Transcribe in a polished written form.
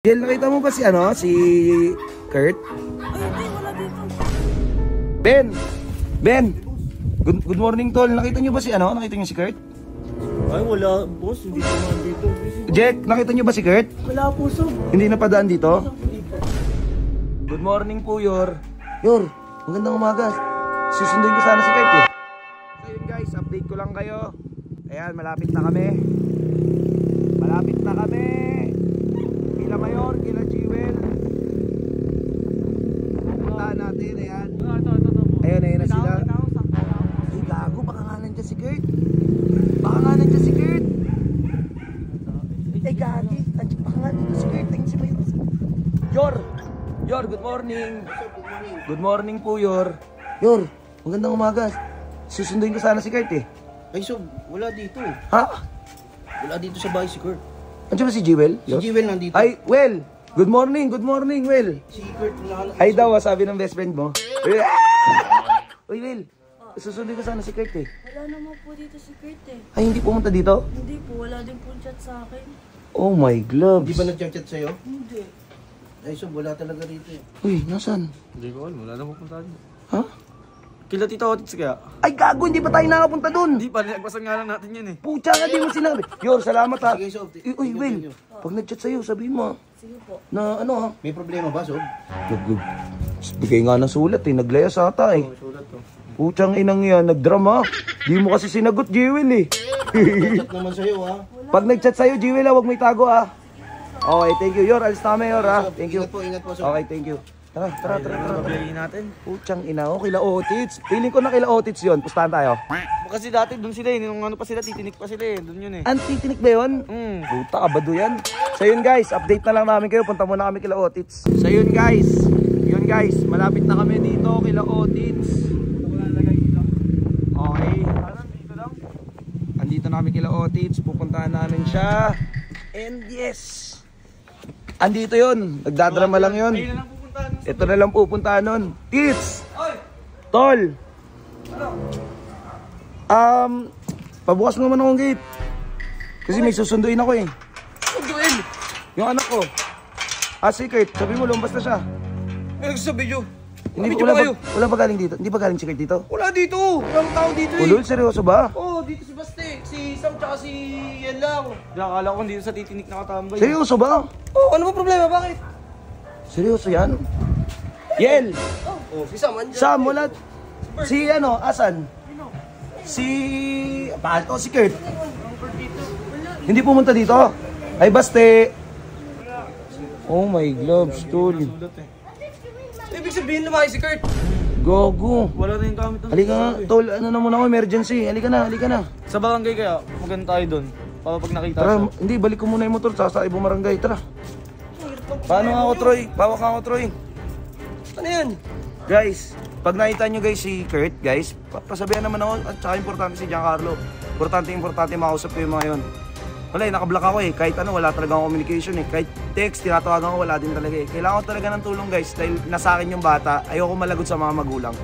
Jel, nakita mo ba si si Kurt? Ay, hindi, wala dito. Ben! Good morning, tol. Nakita niyo ba si Nakita niyo si Kurt? Ay, wala, boss. Hindi ko man dito. Jack, nakita niyo ba si Kurt? Wala po, sob. Hindi napadaan dito? Good morning po, Yor. Yor, magandang umaga. Susunduin ko sana si Kurt eh. So yun guys, update ko lang kayo. Ayan, malapit na kami. Kila Mayor, kila Jewel. Pupuntahan natin, ayan. Ayun na sila. Ay, gago, baka nga nandiyan si Kurt. Ay, gagi. Baka nga nandiyan si Kurt. Ayun si Mayor. Yor, good morning. Good morning po, Yor. Yor, magandang umaga. Susunduin ko sana si Kurt eh. Ay, so, wala dito. Ha? Wala dito sa bahay si Kurt. Andiyan ba si Jewel? Si Jewel nandito. Ay, Well. Good morning, Well. Si Kurt, Ay daw, sabi ng best friend mo. Uy, Will. Susunduin ko sana si Kurt eh. Wala naman po dito si Kurt eh. Ay, hindi pumunta dito? Hindi po, wala din po chat sa akin. Oh my gloves. Di ba nag-chat sa'yo? Hindi. Ay, so, wala talaga rito eh. Uy, nasan? Hindi ko alam, wala na pupunta dito. Ha? Kila Tita Otis kaya? Ay, gago, hindi pa tayo nakapunta dun. Hindi pa, nagpasan nga lang natin yun eh. Pucha nga, di mo sinabi. Yor, salamat ha. Sige, Sob. Uy, Will. Pag nag-chat sa'yo, sabihin mo Sige po. na ha. May problema ba, Sob? Bigay nga ng sulat eh. Naglayas ata eh. Sulat to. Puchang inang yan, nagdrama. Di mo kasi sinagot, Jewel eh. Chat naman sa'yo, ha? Pag nag-chat sa'yo, Jewel, huwag mo itago ha. Okay, thank you, Yor. Alis namin, Yor ha. Sob, Thank you. Ingat po, Sob. Okay, thank you. Tara. Paglayin natin. Puchang ina, kila Otits. Feeling ko na kila Otits yun. Pustahan tayo. Kasi dati doon sila eh, nung ano pa sila, titinik pa sila eh. Doon yun eh. Antitinik ba yun? Puta, kabado yan. So yun guys, update na lang namin kayo. Punta muna kami kila Otits. So yun guys, malapit na kami dito kila Otits. Okay. Andito namin kila Otits. Pupuntahan namin siya. And yes, andito yun. Nagdadrama lang yun. Ayun na lang pupuntahan. Ito na lang pupuntahan nun. Tits! Tol! Pabukas mo naman akong gate. Kasi may susunduin ako eh. Joel! Yung anak ko. Secret. Sabi mo, lumabas na siya. May nagsasabi nyo. Wala ba galing dito? Hindi ba galing Secret dito? Wala dito! Walang tao dito eh. Ulul, seryoso ba? Oo, dito si Baste. Si Sam tsaka si Yan lang. Akala ko dito sa titinik nakatambay. Seryoso ba? Oo, ano ba problema? Bakit? Seryoso yan? Yel! Oh, si Sam andyan. Sam, wala. Si asan? Si Kurt. Hindi pumunta dito? Ay, Baste. Oh my gloves, tol. Ibig sabihin lumaki si Kurt. Gogo. Wala na yung gamit ng Halika nga, tol. Ano na muna ako, emergency. Halika na. Sa barangay kaya, maganda tayo doon. Para pag nakita Tara, siya. hindi, balik ko muna yung motor. Sasakay bumarangay, tara. Paano nga ako, Troy? Pawak nga ako, Troy. Ano yan? Guys, pag nakita nyo guys si Kurt, guys, pasabihan naman ako. At saka importante si Giancarlo. Importante makausap ko yung mga yun. Wala eh, nakablock ako eh. Kahit wala talaga akong communication eh. Kahit text, tinatawagan ko, wala din talaga eh. Kailangan ko talaga ng tulong guys. Dahil nasa akin yung bata, ayoko malagot sa mga magulang.